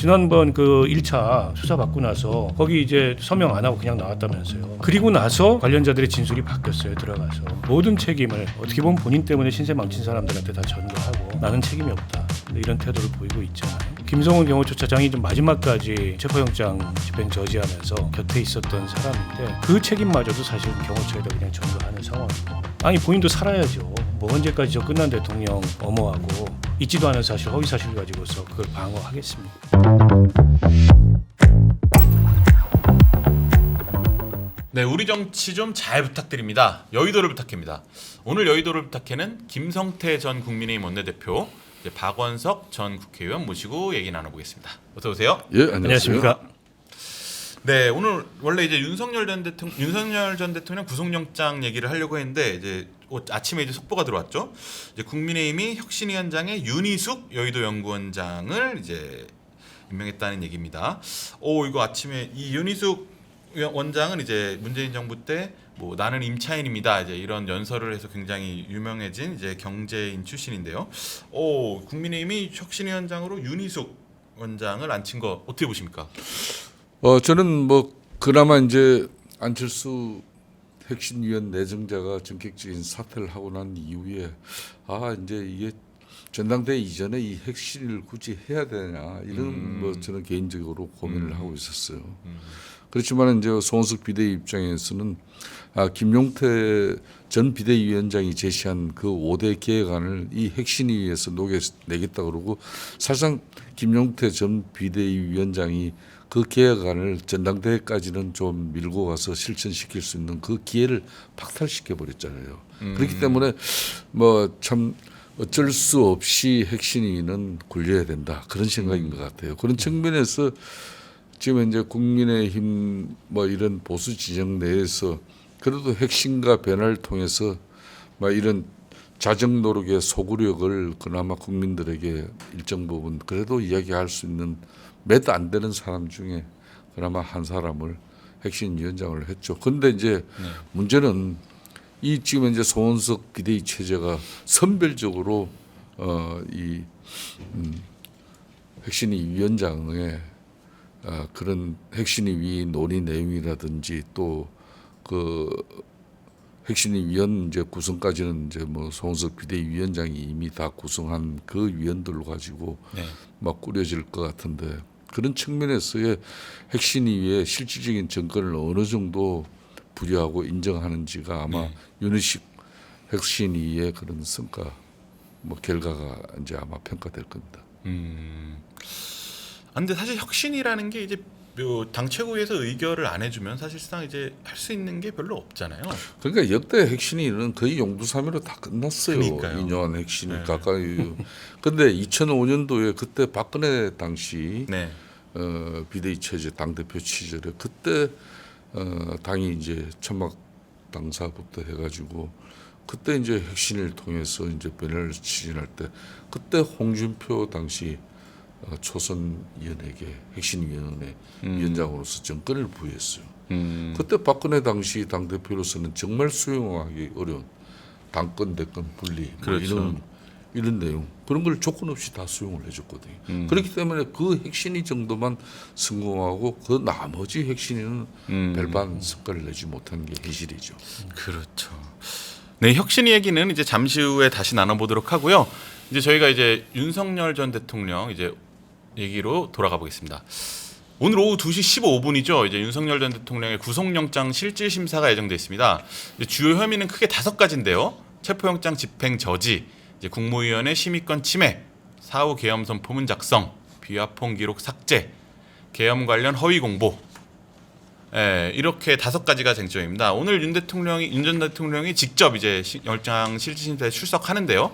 지난번 그 1차 수사 받고 나서 거기 이제 서명 안 하고 그냥 나왔다면서요. 그리고 나서 관련자들의 진술이 바뀌었어요. 들어가서 모든 책임을 어떻게 보면 본인 때문에 신세 망친 사람들한테 다 전가하고 나는 책임이 없다. 이런 태도를 보이고 있잖아요. 김성훈 경호처차장이 좀 마지막까지 체포영장 집행 저지하면서 곁에 있었던 사람인데 그 책임마저도 사실은 경호처에다 그냥 전가하는 상황이고, 아니 본인도 살아야죠. 뭐 언제까지 저 끝난 대통령 엄호하고 있지도 않은 사실 허위 사실 가지고서 그걸 방어하겠습니까? 네, 우리 정치 좀 잘 부탁드립니다. 여의도를 부탁해입니다. 오늘 여의도를 부탁해는 김성태 전 국민의힘 원내대표, 박원석 전 국회의원 모시고 얘기 나눠보겠습니다. 어서 오세요. 예, 안녕하십니까? 네, 오늘 원래 이제 윤석열 전 대통령 구속영장 얘기를 하려고 했는데 이제 아침에 이제 속보가 들어왔죠. 이제 국민의힘이 혁신위원장의 윤희숙 여의도 연구원장을 이제 임명했다는 얘기입니다. 이거 아침에 이 윤희숙 원장은 이제 문재인 정부 때 뭐 나는 임차인입니다. 이제 이런 연설을 해서 굉장히 유명해진 이제 경제인 출신인데요. 국민의힘이 혁신위원장으로 윤희숙 원장을 앉힌 거 어떻게 보십니까? 저는 뭐 그나마 이제 안철수 혁신위원 내정자가 전격적인 사퇴를 하고 난 이후에 이제 이게 전당대회 이전에 이 혁신을 굳이 해야 되냐 이런 뭐 저는 개인적으로 고민을 하고 있었어요. 그렇지만 이제 송원석 비대위 입장에서는 김용태 전 비대위원장이 제시한 그 5대 계획안을 이 혁신위에서 녹여내겠다 그러고, 사실상 김용태 전 비대위원장이 그 계획안을 전당대회까지는 좀 밀고 가서 실천시킬 수 있는 그 기회를 박탈시켜 버렸잖아요. 그렇기 때문에 뭐 참 어쩔 수 없이 혁신위는 굴려야 된다, 그런 생각인 것 같아요. 그런 측면에서 지금 이제 국민의힘 뭐 이런 보수 진영 내에서 그래도 혁신과 변화를 통해서 뭐 이런 자정 노력의 소구력을 그나마 국민들에게 일정 부분 그래도 이야기할 수 있는 몇 안 되는 사람 중에 그나마 한 사람을 혁신위원장을 했죠. 그런데 이제 문제는 이 지금 이제 송원석 비대위 체제가 선별적으로 이 혁신위 위원장의 그런 혁신위 논의 내용이라든지 또 그 혁신위 위원 이제 구성까지는 이제 뭐 송원석 비대위 위원장이 이미 다 구성한 그 위원들로 가지고 막 꾸려질 것 같은데, 그런 측면에서의 혁신위의 실질적인 정권을 어느 정도 부여하고 인정하는지가 아마 윤희숙 혁신위의 그런 성과 뭐 결과가 이제 아마 평가될 겁니다. 근데 사실 혁신이라는 게 이제 당 최고위에서 의결을 안 해주면 사실상 이제 할 수 있는 게 별로 없잖아요. 그러니까 역대 혁신위는 거의 용두사미로 다 끝났어요. 그러니까요. 2년 혁신이 가까이. 근데 2005년도에 그때 박근혜 당시 비대위 체제 당대표 시절에 그때 당이 이제 천막 당사부터 해가지고 그때 이제 혁신을 통해서 이제 변화를 추진할 때 그때 홍준표 당시 초선위원에게 혁신위원회 위원장으로서 정권을 부여했어요. 그때 박근혜 당시 당대표로서는 정말 수용하기 어려운 당권 대권 분리 그렇죠. 이런 내용, 그런 걸 조건 없이 다 수용을 해줬거든요. 그렇기 때문에 그 혁신위 정도만 성공하고 그 나머지 혁신위는 별반 성과를 내지 못한 게 현실이죠. 그렇죠. 네, 혁신 얘기는 이제 잠시 후에 다시 나눠보도록 하고요. 이제 저희가 이제 윤석열 전 대통령 이제 얘기로 돌아가 보겠습니다. 오늘 오후 2시 15분이죠. 이제 윤석열 전 대통령의 구속영장 실질 심사가 예정돼 있습니다. 주요 혐의는 크게 5가지인데요. 체포영장 집행 저지, 이제 국무위원회 심의권 침해, 사후 계엄 선포문 작성, 비화폰 기록 삭제, 계엄 관련 허위 공보. 이렇게 5가지가 쟁점입니다. 오늘 윤 전 대통령이 직접 이제 영장 실질 심사에 출석하는데요.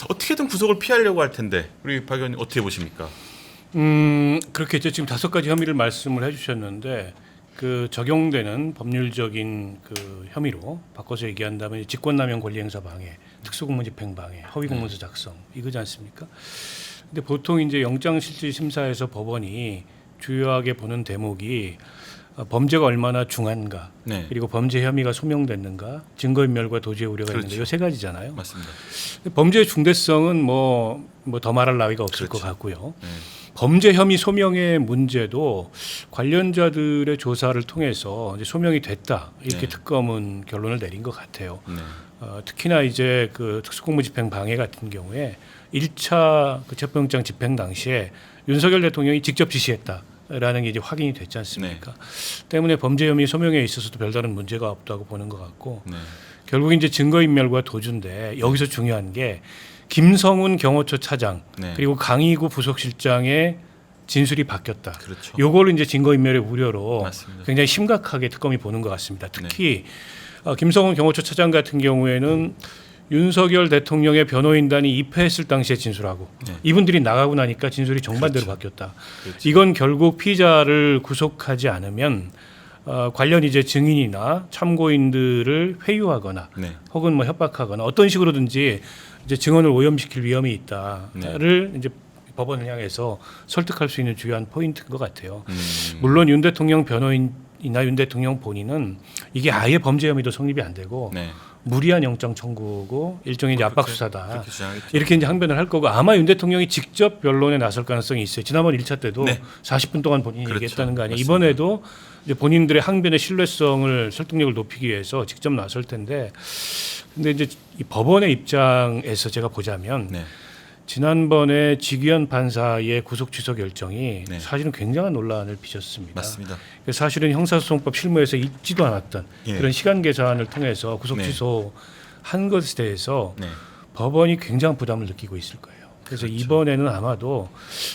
어떻게든 구속을 피하려고 할 텐데 우리 박 의원님 어떻게 보십니까? 그렇겠죠. 지금 5가지 혐의를 말씀을 해주셨는데 그 적용되는 법률적인 그 혐의로 바꿔서 얘기한다면 직권남용 권리행사 방해, 특수공무 집행 방해, 허위공문서 작성 이거지 않습니까? 근데 보통 이제 영장실질심사에서 법원이 주요하게 보는 대목이 범죄가 얼마나 중한가, 그리고 범죄 혐의가 소명됐는가, 증거인멸과 도주의 우려가 있는가, 이 3가지잖아요. 맞습니다. 범죄의 중대성은 뭐 더 말할 나위가 없을 것 같고요. 범죄 혐의 소명의 문제도 관련자들의 조사를 통해서 이제 소명이 됐다 이렇게 네. 특검은 결론을 내린 것 같아요. 네. 특히나 이제 그 특수공무집행 방해 같은 경우에 1차 그 체포영장 집행 당시에 윤석열 대통령이 직접 지시했다라는 게 이제 확인이 됐지 않습니까? 때문에 범죄 혐의 소명에 있어서도 별다른 문제가 없다고 보는 것 같고 네. 결국 이제 증거인멸과 도주인데 여기서 중요한 게 김성훈 경호처 차장 네. 그리고 강희구 부속실장의 진술이 바뀌었다. 그렇죠. 요거를 이제 증거인멸의 우려로 맞습니다. 굉장히 심각하게 특검이 보는 것 같습니다. 특히 김성훈 경호처 차장 같은 경우에는 윤석열 대통령의 변호인단이 입회했을 당시에 진술하고 네. 이분들이 나가고 나니까 진술이 정반대로 바뀌었다. 그렇죠. 이건 결국 피의자를 구속하지 않으면 관련 이제 증인이나 참고인들을 회유하거나 네. 혹은 뭐 협박하거나 어떤 식으로든지 이제 증언을 오염시킬 위험이 있다를 이제 법원을 향해서 설득할 수 있는 주요한 포인트인 것 같아요. 물론 윤 대통령 변호인이나 윤 대통령 본인은 이게 아예 범죄 혐의도 성립이 안 되고 네. 무리한 영장 청구고 일종의 이제 압박 수사다. 그렇게 주장하겠죠. 이렇게 이제 항변을 할 거고 아마 윤 대통령이 직접 변론에 나설 가능성이 있어요. 지난번 1차 때도 네. 40분 동안 본인이 그렇죠. 얘기했다는 거 아니에요. 맞습니다. 이번에도 이제 본인들의 항변의 신뢰성을 설득력을 높이기 위해서 직접 나설 텐데 근데 이제 이 법원의 입장에서 제가 보자면 네. 지난번에 지규현 판사의 구속 취소 결정이 네. 사실은 굉장한 논란을 빚었습니다. 맞습니다. 사실은 형사소송법 실무에서 있지도 않았던 예. 그런 시간 계산을 통해서 구속 네. 취소한 것에 대해서 네. 법원이 굉장한 부담을 느끼고 있을 거예요. 그래서 이번에는 아마도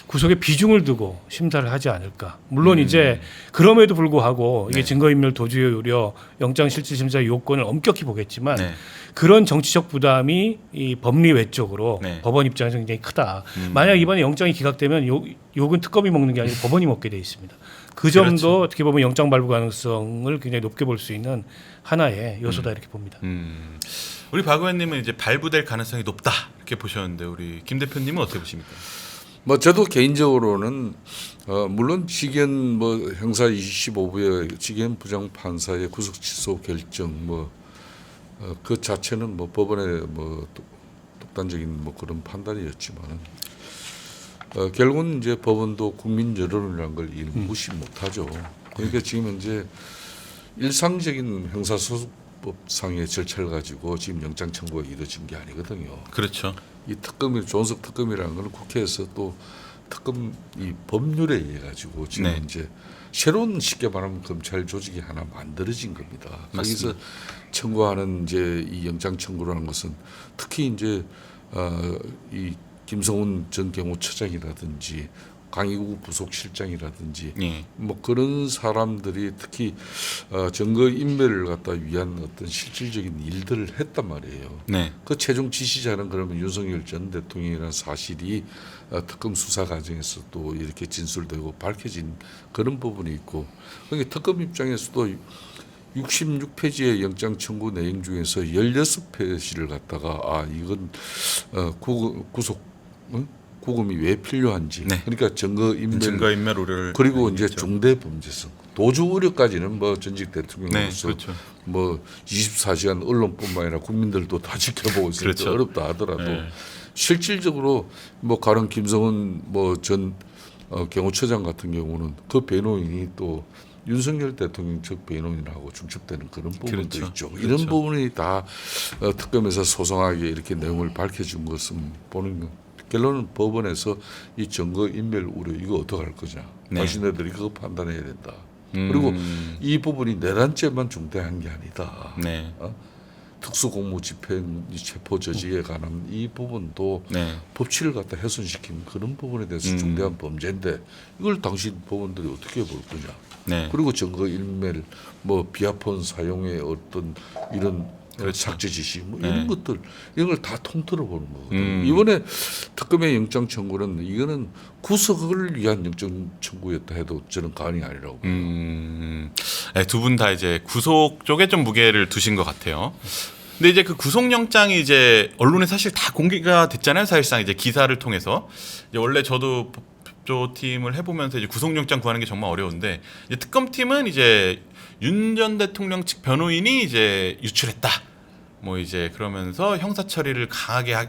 구속에 비중을 두고 심사를 하지 않을까. 물론 이제 그럼에도 불구하고 이게 네. 증거인멸 도주의 우려, 영장실질심사 요건을 엄격히 보겠지만 네. 그런 정치적 부담이 이 법리 외적으로 네. 법원 입장에서 굉장히 크다. 만약 이번에 영장이 기각되면 욕은 특검이 먹는 게 아니고 법원이 먹게 돼 있습니다. 그 점도 그렇죠. 어떻게 보면 영장 발부 가능성을 굉장히 높게 볼 수 있는 하나의 요소다 이렇게 봅니다. 우리 박 의원님은 이제 발부될 가능성이 높다 이렇게 보셨는데 우리 김 대표님은 어떻게 보십니까? 뭐 저도 개인적으로는 물론 지견 뭐 형사 25부의 지견 부장 판사의 구속 취소 결정 뭐 그 자체는 뭐 법원의 뭐 독단적인 뭐 그런 판단이었지만은 결국은 이제 법원도 국민 여론이라는 걸 무시 못하죠. 그러니까 지금 이제 일상적인 형사소송법상의 절차를 가지고 지금 영장 청구가 이루어진 게 아니거든요. 그렇죠. 이 특검이 존속 특검이라는 건 국회에서 또 특검 이 법률에 의해 가지고 지금 네. 이제 새로운 쉽게 말하면 검찰 조직이 하나 만들어진 겁니다. 맞습니다. 거기서 청구하는 이제 이 영장 청구라는 것은 특히 이제 이 김성훈 전 경호처장이라든지 강희구 부속실장이라든지 예. 뭐 그런 사람들이 특히 증거 인멸을 갖다 위한 어떤 실질적인 일들을 했단 말이에요. 네. 그 최종 지시자는 그러면 윤석열 전 대통령이라는 사실이 특검 수사 과정에서 또 이렇게 진술되고 밝혀진 그런 부분이 있고, 그러니까 특검 입장에서도 66페이지의 영장 청구 내용 중에서 16페이지를 갖다가 이건 구금이 왜 필요한지, 네. 그러니까 증거인멸 우려를 그리고 이제 얘기했죠. 중대범죄성 도주 우려까지는 뭐 전직 네, 대통령으로서 그렇죠. 뭐 24시간 언론뿐만 아니라 국민들도 다 지켜보고 있으니까 그렇죠. 어렵다 하더라도 네. 실질적으로 뭐 가령 김성은 뭐 전 경호처장 같은 경우는 그 변호인이 또 윤석열 대통령 측 변호인하고 중첩되는 그런 부분도 그렇죠. 있죠. 그렇죠. 이런 부분이 다 특검에서 소상하게 이렇게 내용을 밝혀준 것은 보는 거. 결론은 법원에서 이 증거 인멸 우려 이거 어떻게 할 거냐. 네. 당신네들이 그거 판단해야 된다. 그리고 이 부분이 내란죄만 중대한 게 아니다. 네. 특수공무집행 체포 저지에 관한 이 부분도 네. 법치를 갖다 훼손시킨 그런 부분에 대해서 중대한 범죄인데 이걸 당신 법원들이 어떻게 볼 거냐. 네. 그리고 증거 인멸, 뭐 비아폰 사용의 어떤 이런 그렇죠. 삭제 지시, 뭐 네. 이런 것들 이런 걸 다 통틀어 보는 거거든요. 이번에 특검의 영장 청구는 이거는 구속을 위한 영장 청구였다 해도 저는 가능이 아니라고 봐요. 네, 두 분 다 이제 구속 쪽에 좀 무게를 두신 것 같아요. 근데 이제 그 구속영장이 이제 언론에 사실 다 공개가 됐잖아요. 사실상 이제 기사를 통해서 이제 원래 저도 법조팀을 해보면서 이제 구속영장 구하는 게 정말 어려운데 이제 특검팀은 이제 윤 전 대통령 측 변호인이 이제 유출했다. 뭐 이제 그러면서 형사 처리를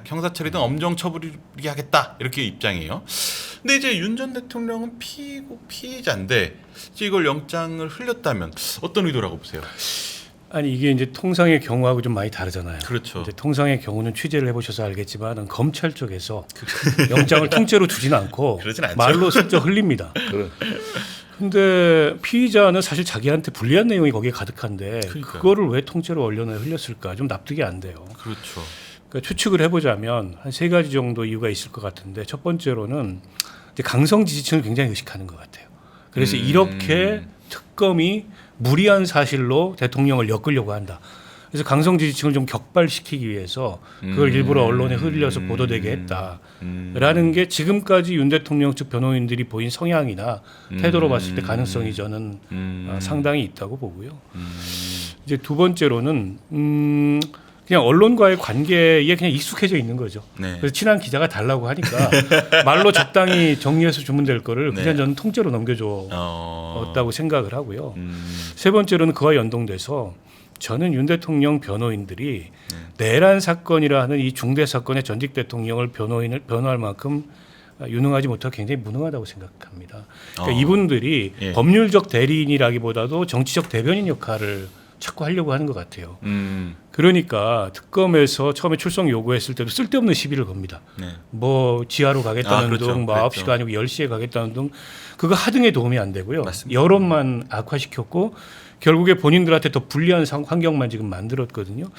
형사 처리든 엄정 처벌이 하겠다 이렇게 입장이에요. 근데 이제 윤 전 대통령은 피의자인데 이제 이걸 영장을 흘렸다면 어떤 의도라고 보세요? 아니 이게 이제 통상의 경우하고 좀 많이 다르잖아요. 그렇죠. 이제 통상의 경우는 취재를 해보셔서 알겠지만 검찰 쪽에서 영장을 통째로 주진 않고 그러진 않죠. 말로 슬쩍 흘립니다. 그래. 근데 피의자는 사실 자기한테 불리한 내용이 거기에 가득한데 그러니까요. 그거를 왜 통째로 언론에 흘렸을까 좀 납득이 안 돼요. 그렇죠. 그러니까 추측을 해보자면 한 3가지 정도 이유가 있을 것 같은데 첫 번째로는 이제 강성 지지층을 굉장히 의식하는 것 같아요. 그래서 이렇게 특검이 무리한 사실로 대통령을 엮으려고 한다. 그래서 강성 지지층을 좀 격발시키기 위해서 그걸 일부러 언론에 흘려서 보도되게 했다라는 게 지금까지 윤 대통령 측 변호인들이 보인 성향이나 태도로 봤을 때 가능성이 저는 상당히 있다고 보고요. 이제 두 번째로는 그냥 언론과의 관계에 그냥 익숙해져 있는 거죠. 네. 그래서 친한 기자가 달라고 하니까 말로 적당히 정리해서 주면 될 거를 네. 그냥 저는 통째로 넘겨줬다고 생각을 하고요. 세 번째로는 그와 연동돼서 저는 윤 대통령 변호인들이 내란 사건이라 하는 이 중대 사건의 전직 대통령을 변호할 만큼 유능하지 못하고 굉장히 무능하다고 생각합니다. 그러니까 이분들이 예. 법률적 대리인이라기보다도 정치적 대변인 역할을 자꾸 하려고 하는 것 같아요. 그러니까 특검에서 처음에 출석 요구했을 때도 쓸데없는 시비를 겁니다. 네. 뭐 지하로 가겠다는 그렇죠. 등, 뭐 그랬죠. 9시가 아니고 10시에 가겠다는 등 그거 하등에 도움이 안 되고요. 맞습니다. 여론만 악화시켰고 결국에 본인들한테 더 불리한 환경만 지금 만들었거든요.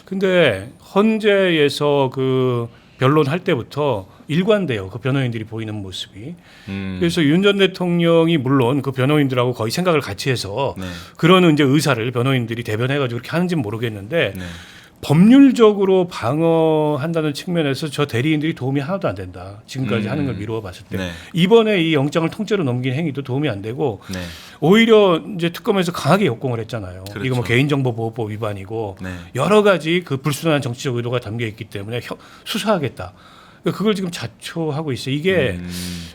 근데 헌재에서 그 변론할 때부터 일관돼요. 그 변호인들이 보이는 모습이. 그래서 윤 전 대통령이 물론 그 변호인들하고 거의 생각을 같이 해서 네. 그런 이제 의사를 변호인들이 대변해가지고 그렇게 하는지는 모르겠는데 네. 법률적으로 방어한다는 측면에서 저 대리인들이 도움이 하나도 안 된다. 지금까지 하는 걸 미루어 봤을 때. 네. 이번에 이 영장을 통째로 넘긴 행위도 도움이 안 되고 네. 오히려 이제 특검에서 강하게 역공을 했잖아요. 그렇죠. 이거 뭐 개인정보보호법 위반이고 네. 여러 가지 그 불순한 정치적 의도가 담겨 있기 때문에 수사하겠다. 그걸 지금 자초하고 있어요. 이게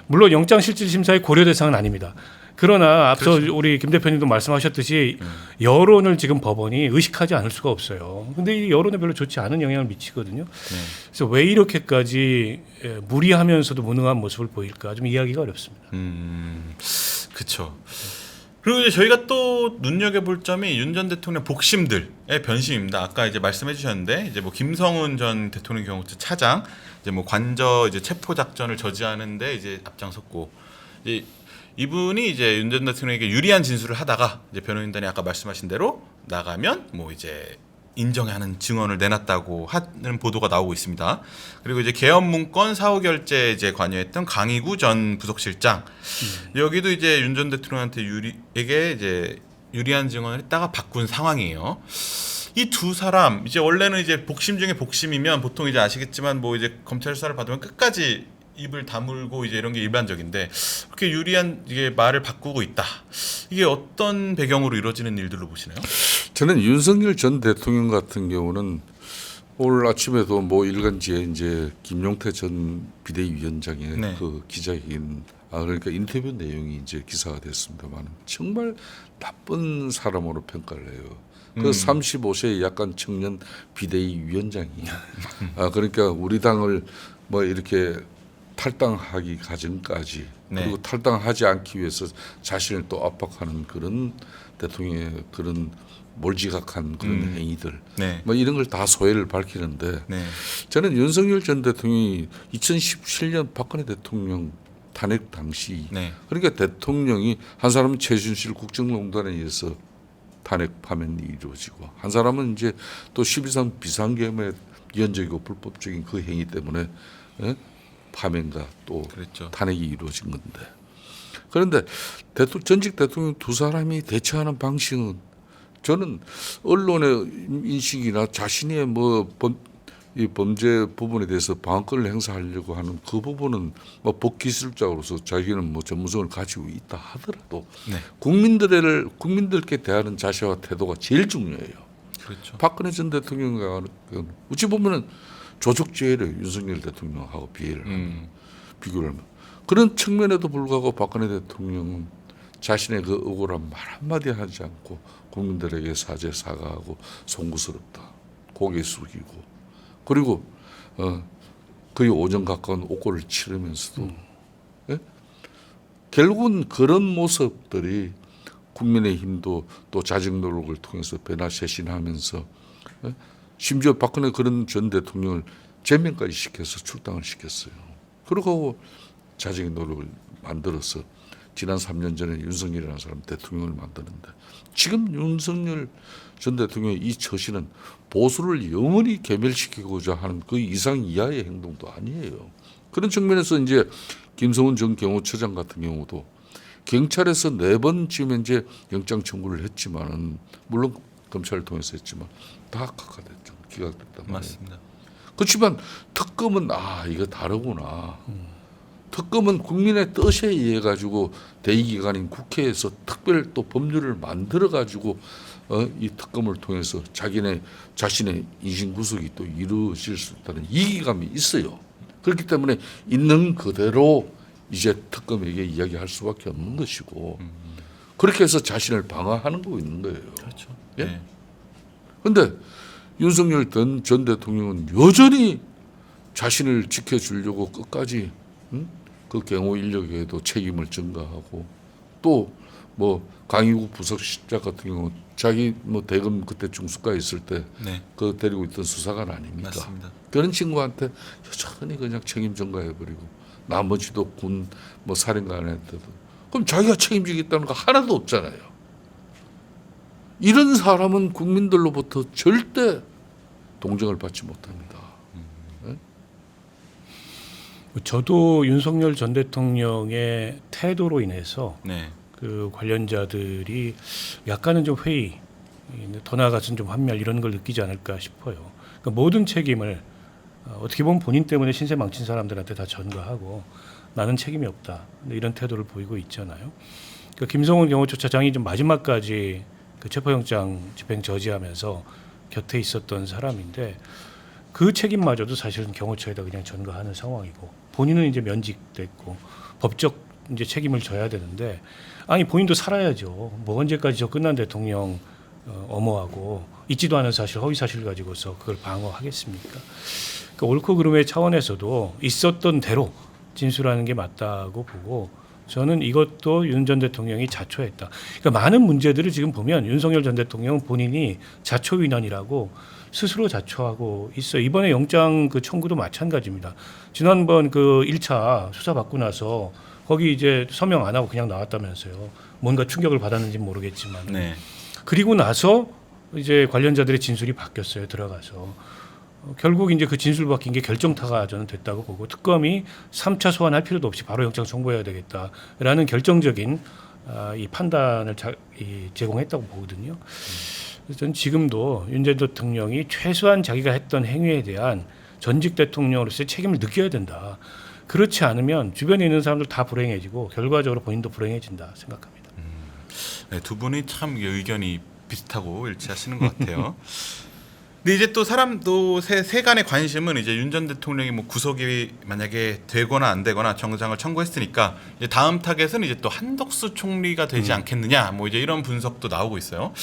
물론 영장실질심사의 고려 대상은 아닙니다. 그러나 앞서 그렇죠. 우리 김 대표님도 말씀하셨듯이 여론을 지금 법원이 의식하지 않을 수가 없어요. 근데 이 여론에 별로 좋지 않은 영향을 미치거든요. 네. 그래서 왜 이렇게까지 무리하면서도 무능한 모습을 보일까 좀 이해하기가 어렵습니다. 그렇죠. 그리고 이제 저희가 또 눈여겨볼 점이 윤 전 대통령 복심들의 변심입니다. 아까 이제 말씀해 주셨는데 이제 뭐 김성훈 전 대통령 경우 차장 이제 뭐 관저 이제 체포 작전을 저지하는데 이제 앞장섰고 이제 이분이 이제 윤 전 대통령에게 유리한 진술을 하다가 이제 변호인단이 아까 말씀하신 대로 나가면 뭐 이제 인정하는 증언을 내놨다고 하는 보도가 나오고 있습니다. 그리고 이제 개헌 문건 사후 결제 이제 관여했던 강희구 전 부속실장 여기도 이제 윤 전 대통령한테 이제 유리한 증언을 했다가 바꾼 상황이에요. 이 두 사람 이제 원래는 이제 복심 중에 복심이면 보통 이제 아시겠지만 뭐 이제 검찰 수사를 받으면 끝까지 입을 다물고 이제 이런 게 일반적인데 그렇게 유리한 이게 말을 바꾸고 있다. 이게 어떤 배경으로 이루어지는 일들로 보시나요? 저는 윤석열 전 대통령 같은 경우는 오늘 아침에도 뭐 일간지에 이제 김용태 전 비대위원장의 네. 그 기자회견 그러니까 인터뷰 내용이 이제 기사가 됐습니다만 정말 나쁜 사람으로 평가를 해요. 그 35세 약간 청년 비대위원장이 그러니까 우리 당을 뭐 이렇게 탈당하기 과정까지 네. 그리고 탈당하지 않기 위해서 자신을 또 압박하는 그런 대통령의 그런 몰지각한 그런 행위들 네. 뭐 이런 걸 다 소회를 밝히는데 네. 저는 윤석열 전 대통령이 2017년 박근혜 대통령 탄핵 당시 네. 그러니까 대통령이 한 사람은 최순실 국정농단에 의해서 탄핵 파면이 이루어지고 한 사람은 이제 또 12.3 비상계엄의 위헌적이고 불법적인 그 행위 때문에 파면과 또 그랬죠. 탄핵이 이루어진 건데 그런데 전직 대통령 두 사람이 대처하는 방식은 저는 언론의 인식이나 자신의 이 범죄 부분에 대해서 방어권을 행사하려고 하는 그 부분은 뭐 법기술자로서 자기는 뭐 전문성을 가지고 있다 하더라도 네. 국민들께 대하는 자세와 태도가 제일 중요해요. 그렇죠. 박근혜 전 대통령과 어찌 보면은 조족죄를 윤석열 대통령하고 비교를 하면 그런 측면에도 불구하고 박근혜 대통령은 자신의 그 억울한 말 한마디 하지 않고 국민들에게 사과하고 송구스럽다. 고개 숙이고 그리고 거의 오전 가까운 옥고를 치르면서도 예? 결국은 그런 모습들이 국민의힘도 또 자정 노력을 통해서 변화쇄신하면서 예? 심지어 박근혜 그런 전 대통령을 제명까지 시켜서 출당을 시켰어요. 그러고 자정의 노력을 만들어서 지난 3년 전에 윤석열이라는 사람 대통령을 만드는데 지금 윤석열 전 대통령의 이 처신은 보수를 영원히 괴멸시키고자 하는 그 이상 이하의 행동도 아니에요. 그런 측면에서 이제 김성훈 전 경호처장 같은 경우도 경찰에서 4번쯤 이제 영장 청구를 했지만은 물론 검찰을 통해서 했지만 다 각하됐죠. 기각됐단 말이에요. 맞습니다. 그렇지만 특검은 이거 다르구나. 특검은 국민의 뜻에 의해 가지고 대의기관인 국회에서 특별 또 법률을 만들어 가지고 이 특검을 통해서 자신의 인신 구속이 또 이루어질 수 있다는 이기감이 있어요. 그렇기 때문에 있는 그대로 이제 특검에게 이야기할 수밖에 없는 것이고 그렇게 해서 자신을 방어하는 거 있는 거예요. 그렇죠. 예? 네. 그런데 윤석열 전 대통령은 여전히 자신을 지켜주려고 끝까지 그 경호 인력에도 책임을 전가하고 또 뭐 강희구 부속실장 같은 경우 자기 뭐 대검 그때 중수가에 있을 때 네. 그 데리고 있던 수사관 아닙니까? 맞습니다. 그런 친구한테 여전히 그냥 책임 전가해버리고 나머지도 군 뭐 사령관한테도 그럼 자기가 책임지겠다는 거 하나도 없잖아요. 이런 사람은 국민들로부터 절대 동정을 받지 못합니다. 저도 윤석열 전 대통령의 태도로 인해서 네. 그 관련자들이 약간은 좀 회의, 더 나아가서는 좀 환멸 이런 걸 느끼지 않을까 싶어요. 그러니까 모든 책임을 어떻게 보면 본인 때문에 신세 망친 사람들한테 다 전가하고 나는 책임이 없다. 이런 태도를 보이고 있잖아요. 그러니까 김성훈 경호처장이 좀 마지막까지 그 체포영장 집행 저지하면서 곁에 있었던 사람인데 그 책임마저도 사실은 경호처에다 그냥 전가하는 상황이고 본인은 이제 면직됐고 법적 이제 책임을 져야 되는데 아니 본인도 살아야죠. 뭐 언제까지 저 끝난 대통령 엄호하고 있지도 않은 사실 허위 사실 가지고서 그걸 방어하겠습니까? 그러니까 옳고 그름의 차원에서도 있었던 대로 진술하는 게 맞다고 보고 저는 이것도 윤 전 대통령이 자초했다. 그러니까 많은 문제들을 지금 보면 윤석열 전 대통령은 본인이 자초위원이라고 스스로 자초하고 있어요. 이번에 영장 그 청구도 마찬가지입니다. 지난번 그 1차 수사 받고 나서 거기 이제 서명 안 하고 그냥 나왔다면서요. 뭔가 충격을 받았는지 모르겠지만. 네. 그리고 나서 이제 관련자들의 진술이 바뀌었어요. 들어가서. 결국 이제 그 진술 바뀐 게 결정타가 저는 됐다고 보고 특검이 3차 소환할 필요도 없이 바로 영장 청구해야 되겠다라는 결정적인 이 판단을 제공했다고 보거든요. 그래서 저는 지금도 윤 전 대통령이 최소한 자기가 했던 행위에 대한 전직 대통령으로서의 책임을 느껴야 된다. 그렇지 않으면 주변에 있는 사람들 다 불행해지고 결과적으로 본인도 불행해진다 생각합니다. 네, 두 분이 참 의견이 비슷하고 일치하시는 것 같아요. 근데 이제 또 사람도 세간의 관심은 이제 윤 전 대통령이 뭐 구속이 만약에 되거나 안 되거나 정장을 청구했으니까 이제 다음 타겟은 이제 또 한덕수 총리가 되지 않겠느냐 뭐 이제 이런 분석도 나오고 있어요.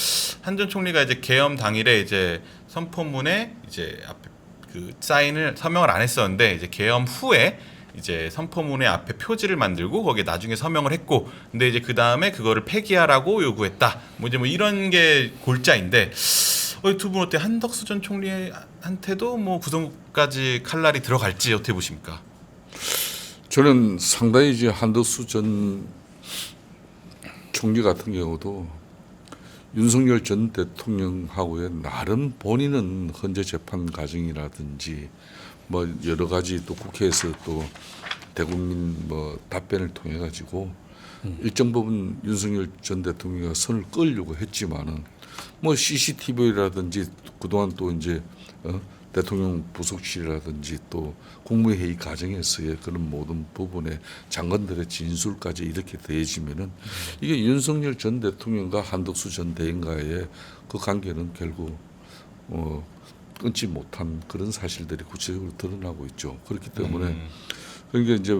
한 전 총리가 이제 계엄 당일에 이제 선포문에 이제 앞에 그 서명을 안 했었는데 이제 계엄 후에 이제 선포문의 앞에 표지를 만들고 거기에 나중에 서명을 했고 근데 이제 그 다음에 그거를 폐기하라고 요구했다. 뭐 이제 뭐 이런 게 골자인데. 두 분 어때 한덕수 전 총리한테도 뭐 구속까지 칼날이 들어갈지 어떻게 보십니까? 저는 상당히 이제 한덕수 전 총리 같은 경우도 윤석열 전 대통령하고의 나름 본인은 헌재 재판 과정이라든지 뭐 여러 가지 또 국회에서 또 대국민 뭐 답변을 통해 가지고 일정 부분 윤석열 전 대통령이 선을 끌려고 했지만은 뭐 CCTV라든지 그동안 또 이제 대통령 부속실이라든지 또 국무회의 과정에서의 그런 모든 부분에 장관들의 진술까지 이렇게 더해지면은 이게 윤석열 전 대통령과 한덕수 전 대행과의 그 관계는 결국 끊지 못한 그런 사실들이 구체적으로 드러나고 있죠. 그렇기 때문에 그러니까 이제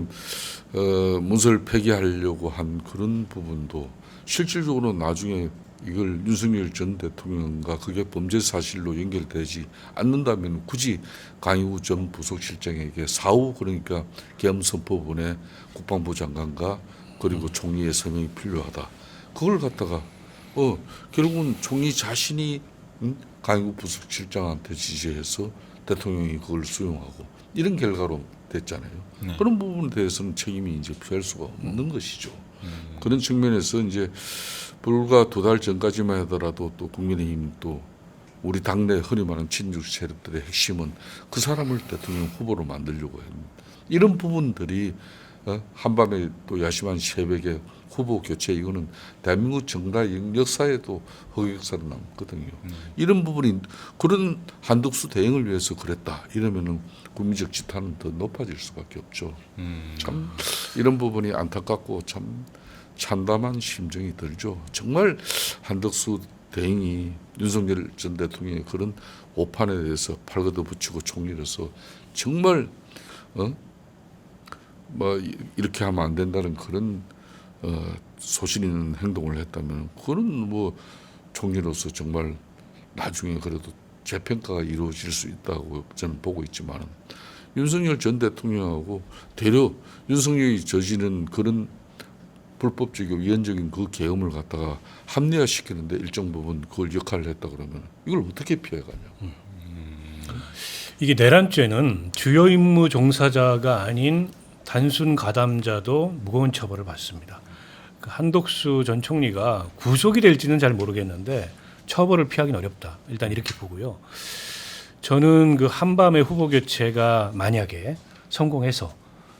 문서를 폐기하려고 한 그런 부분도 실질적으로 나중에 이걸 윤석열 전 대통령과 그게 범죄 사실로 연결되지 않는다면 굳이 강희구 전 부속실장에게 사후 그러니까 계엄선포본에 국방부 장관과 그리고 총리의 서명이 필요하다. 그걸 갖다가 결국은 총리 자신이 강희구 부속실장한테 지시해서 대통령이 그걸 수용하고 이런 결과로 됐잖아요. 네. 그런 부분에 대해서는 책임이 이제 피할 수가 없는 것이죠. 그런 측면에서 이제 불과 2달 전까지만 하더라도 또 국민의힘 또 우리 당내 흔히 말하는 친중 세력들의 핵심은 그 사람을 대통령 후보로 만들려고 했는데 이런 부분들이 한밤에 또 야심한 새벽에 후보 교체 이거는 대한민국 정당 역사에도 흑역사로 남거든요. 이런 부분이 그런 한덕수 대행을 위해서 그랬다 이러면은 국민적 지탄은 더 높아질 수밖에 없죠. 참 이런 부분이 안타깝고 참 참담한 심정이 들죠. 정말 한덕수 대행이 윤석열 전 대통령의 그런 오판에 대해서 팔걷어 붙이고 총리로서 정말 뭐 이렇게 하면 안 된다는 그런 소신 있는 행동을 했다면 그런 뭐 총리로서 정말 나중에 그래도 재평가가 이루어질 수 있다고 저는 보고 있지만 윤석열 전 대통령하고 되려 윤석열이 저지른 그런 불법적이고 위헌적인 그 계엄을 갖다가 합리화시키는데 일정 부분 그걸 역할을 했다 그러면 이걸 어떻게 피해가냐. 이게 내란죄는 주요 임무 종사자가 아닌 단순 가담자도 무거운 처벌을 받습니다. 그 한덕수 전 총리가 구속이 될지는 잘 모르겠는데 처벌을 피하기는 어렵다. 일단 이렇게 보고요. 저는 그 한밤의 후보 교체가 만약에 성공해서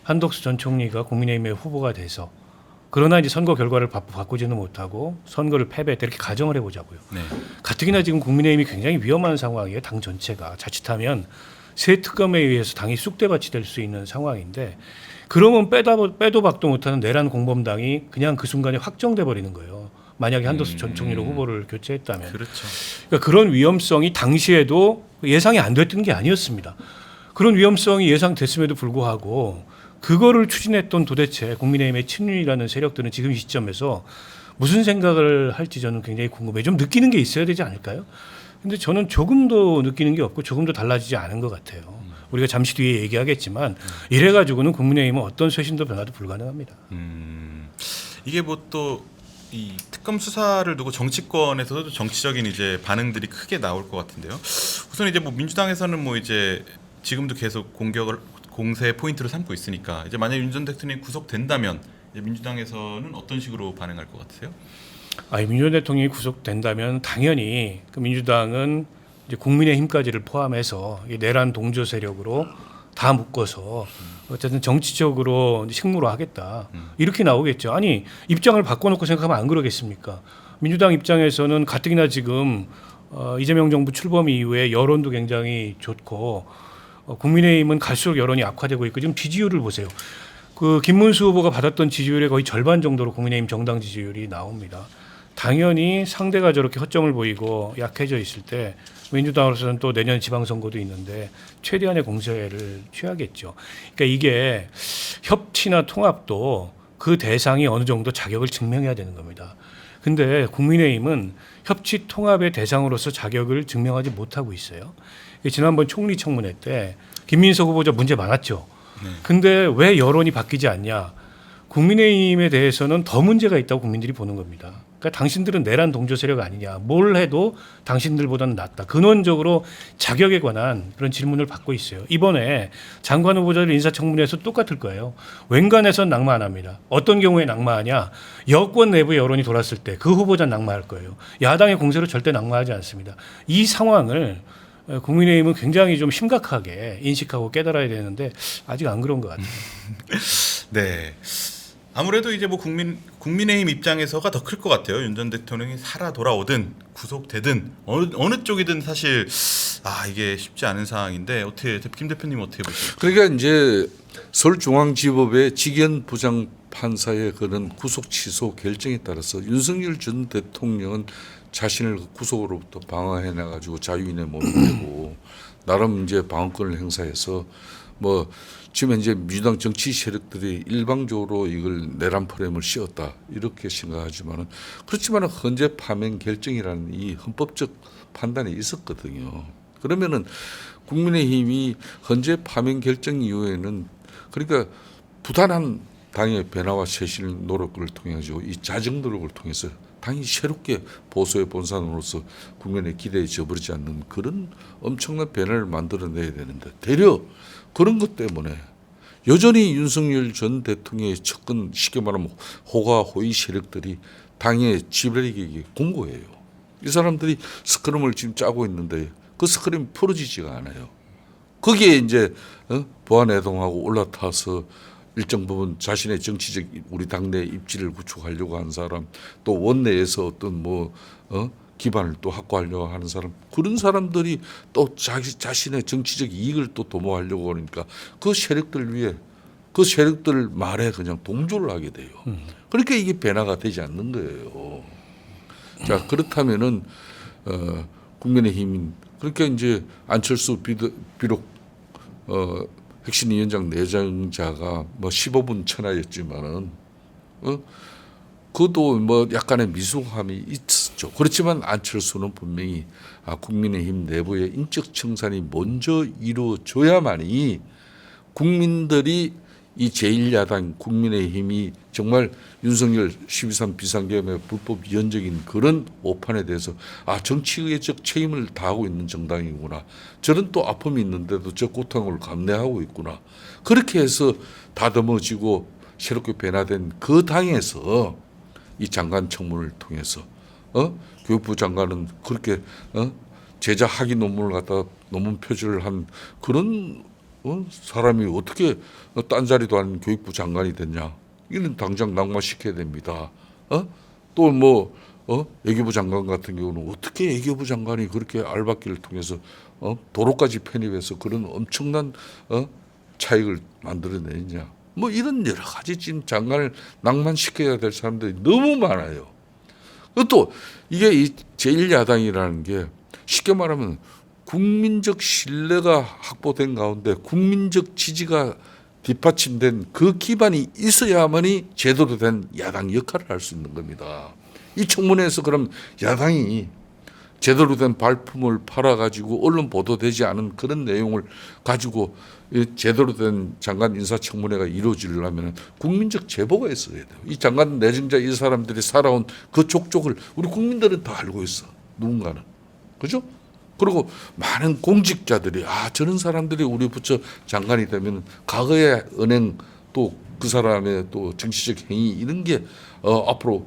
한덕수 전 총리가 국민의힘의 후보가 돼서 그러나 이제 선거 결과를 바꾸지는 못하고 선거를 패배했다 이렇게 가정을 해보자고요. 네. 가뜩이나 지금 국민의힘이 굉장히 위험한 상황이에요. 당 전체가 자칫하면 새 특검에 의해서 당이 쑥대밭이 될 수 있는 상황인데 그러면 빼도 박도 못하는 내란 공범당이 그냥 그 순간에 확정돼 버리는 거예요. 만약에 한덕수 전 총리로 후보를 교체했다면. 그렇죠. 그러니까 그런 위험성이 당시에도 예상이 안 됐던 게 아니었습니다. 그런 위험성이 예상됐음에도 불구하고 그거를 추진했던 도대체 국민의힘의 친윤이라는 세력들은 지금 이 시점에서 무슨 생각을 할지 저는 굉장히 궁금해요. 좀 느끼는 게 있어야 되지 않을까요? 근데 저는 조금도 느끼는 게 없고 조금도 달라지지 않은 것 같아요. 우리가 잠시 뒤에 얘기하겠지만 이래가지고는 국민의힘은 어떤 쇄신도 변화도 불가능합니다. 이게 뭐 또 이 특검 수사를 두고 정치권에서도 정치적인 이제 반응들이 크게 나올 것 같은데요. 우선 이제 뭐 민주당에서는 뭐 이제 지금도 계속 공세 포인트를 삼고 있으니까 이제 만약 윤 전 대통령이 구속된다면 이제 민주당에서는 어떤 식으로 반응할 것 같으세요? 윤 전 대통령이 구속된다면 당연히 그 민주당은 이제 국민의힘까지를 포함해서 이 내란 동조 세력으로 다 묶어서 어쨌든 정치적으로 식물화하겠다 이렇게 나오겠죠. 아니 입장을 바꿔놓고 생각하면 안 그러겠습니까? 민주당 입장에서는 가뜩이나 지금 이재명 정부 출범 이후에 여론도 굉장히 좋고 국민의힘은 갈수록 여론이 악화되고 있고 지금 지지율을 보세요. 그 김문수 후보가 받았던 지지율의 거의 절반 정도로 국민의힘 정당 지지율이 나옵니다. 당연히 상대가 저렇게 허점을 보이고 약해져 있을 때 민주당으로서는 또 내년 지방선거도 있는데 최대한의 공세를 취하겠죠. 그러니까 이게 협치나 통합도 그 대상이 어느 정도 자격을 증명해야 되는 겁니다. 근데 국민의힘은 협치 통합의 대상으로서 자격을 증명하지 못하고 있어요. 지난번 총리 청문회 때 김민석 후보자 문제 많았죠. 근데 왜 여론이 바뀌지 않냐? 국민의힘에 대해서는 더 문제가 있다고 국민들이 보는 겁니다. 그러니까 당신들은 내란 동조 세력 아니냐. 뭘 해도 당신들보다는 낫다. 근원적으로 자격에 관한 그런 질문을 받고 있어요. 이번에 장관 후보자들 인사청문회에서 똑같을 거예요. 웬간해선 낙마 안 합니다. 어떤 경우에 낙마하냐. 여권 내부의 여론이 돌았을 때 그 후보자는 낙마할 거예요. 야당의 공세로 절대 낙마하지 않습니다. 이 상황을 국민의힘은 굉장히 좀 심각하게 인식하고 깨달아야 되는데 아직 안 그런 것 같아요. 네. 아무래도 이제 뭐 국민의힘 입장에서가 더 클 것 같아요. 윤 전 대통령이 살아 돌아오든 구속되든 어느 쪽이든 사실 이게 쉽지 않은 상황인데 어떻게 김 대표님 어떻게 보세요? 그러니까 이제 서울중앙지법의 직연 부장 판사의 그런 구속 취소 결정에 따라서 윤석열 전 대통령은 자신을 구속으로부터 방어해내 가지고 자유인의 몸이 되고 나름 이제 방어권을 행사해서 뭐 지금 현재 민주당 정치 세력들이 일방적으로 이걸 내란 프레임을 씌웠다 이렇게 생각하지만은 그렇지만은 헌재 파면 결정이라는 이 헌법적 판단이 있었거든요. 그러면은 국민의힘이 헌재 파면 결정 이후에는 그러니까 부단한 당의 변화와 쇄신 노력을 통해 가지고 이 자정 노력을 통해서 당이 새롭게 보수의 본산으로서 국민의 기대에 저버리지 않는 그런 엄청난 변화를 만들어내야 되는데 되려 그런 것 때문에 여전히 윤석열 전 대통령의 측근 쉽게 말하면 호가 호의 세력들이 당의 지배력이 공고해요. 이 사람들이 스크럼을 지금 짜고 있는데 그 스크럼이 풀어지지가 않아요. 거기에 이제 보안해동하고 올라타서 일정 부분 자신의 정치적 우리 당내 입지를 구축하려고 하는 사람 또 원내에서 어떤 기반을 또 확보하려고 하는 사람 그런 사람들이 또 자신의 정치적 이익을 또 도모하려고 하니까 그 세력들 위에 그 세력들 말에 그냥 동조를 하게 돼요. 그러니까 이게 변화가 되지 않는 거예요. 자 그렇다면은 국민의힘 그러니까 이제 안철수 비록 혁신위원장 내정자가 뭐 15분 천하였지만은 그것도 뭐 약간의 미숙함이 있었죠. 그렇지만 안철수는 분명히 국민의힘 내부의 인적 청산이 먼저 이루어져야만이 국민들이 이 제1야당 국민의힘이 정말 윤석열 12.3 비상계엄의 불법 위헌적인 그런 오판에 대해서 정치의적 책임을 다하고 있는 정당이구나. 저런 또 아픔이 있는데도 저 고통을 감내하고 있구나. 그렇게 해서 다듬어지고 새롭게 변화된 그 당에서 이 장관 청문을 통해서 교육부 장관은 그렇게 제자 학위 논문을 갖다가 논문 표절을 한 그런 사람이 어떻게 딴 자리도 아닌 교육부 장관이 됐냐? 이는 당장 낙마시켜야 됩니다. 또 뭐 외교부 장관 같은 경우는 어떻게 외교부 장관이 그렇게 알박기를 통해서 도로까지 편입해서 그런 엄청난 차익을 만들어내느냐? 뭐 이런 여러 가지 지금 장관을 낭만시켜야 될 사람들이 너무 많아요. 또 이게 이 제1야당이라는 게 쉽게 말하면 국민적 신뢰가 확보된 가운데 국민적 지지가 뒷받침된 그 기반이 있어야만이 제대로 된 야당 역할을 할 수 있는 겁니다. 이 청문회에서 그럼 야당이 제대로 된 발품을 팔아가지고 언론 보도되지 않은 그런 내용을 가지고 제대로 된 장관 인사청문회가 이루어지려면 국민적 제보가 있어야 돼요. 이 장관 내정자 이 사람들이 살아온 그 족족을 우리 국민들은 다 알고 있어. 누군가는. 그죠? 그리고 많은 공직자들이 저런 사람들이 우리 부처 장관이 되면 과거의 은행 또 그 사람의 또 정치적 행위 이런 게 앞으로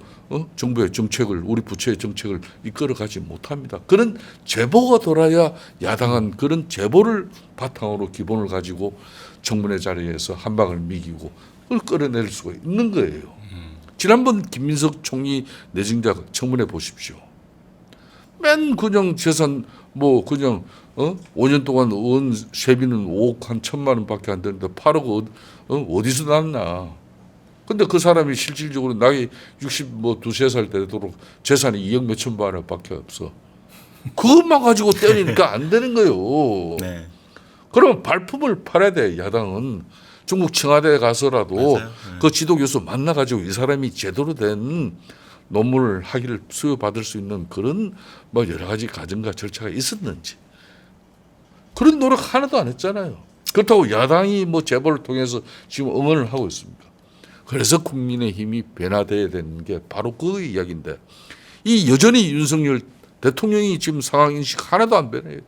정부의 정책을 우리 부처의 정책을 이끌어가지 못합니다. 그런 제보가 돌아야 야당은 그런 제보를 바탕으로 기본을 가지고 청문회 자리에서 한 방을 미기고 그걸 끌어낼 수가 있는 거예요. 지난번 김민석 총리 내정자 청문회 보십시오. 맨 그냥 재산 뭐 그냥 5년 동안 은 세비는 5억 한 1,000만 원밖에 안 되는데 8억 어디서 났나? 근데 그 사람이 실질적으로 나이 63살 되도록 재산이 2억 몇천만 원밖에 없어. 그것만 가지고 때리니까 안 되는 거예요. 네. 그러면 발품을 팔아야 돼. 야당은 중국 청와대에 가서라도 맞아요. 네. 그 지도 교수 만나가지고 이 사람이 제대로 된 논문을 학위를 수여받을 수 있는 그런 뭐 여러 가지 과정과 절차가 있었는지 그런 노력 하나도 안 했잖아요. 그렇다고 야당이 뭐 제보를 통해서 지금 응원을 하고 있습니다. 그래서 국민의힘이 변화돼야 되는 게 바로 그 이야기인데 이 여전히 윤석열 대통령이 지금 상황 인식 하나도 안 변해요.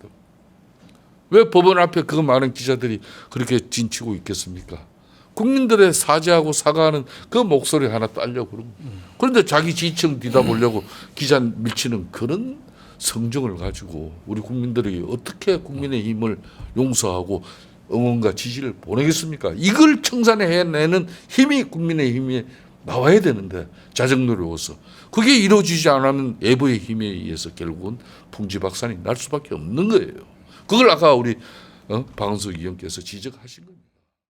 왜 법원 앞에 그 많은 기자들이 그렇게 진치고 있겠습니까? 국민들의 사죄하고 사과하는 그 목소리 하나 딸려 그러고 그런데 자기 지지층 뒤다보려고 기자 밀치는 그런 성정을 가지고 우리 국민들이 어떻게 국민의힘을 용서하고 응원과 지지를 보내겠습니까? 이걸 청산해내는 힘이 국민의힘에 나와야 되는데 자정노려워서 그게 이루어지지 않으면 외부의 힘에 의해서 결국은 풍지박산이 날 수밖에 없는 거예요. 그걸 아까 우리 박은석 의원께서 지적하신 겁니다.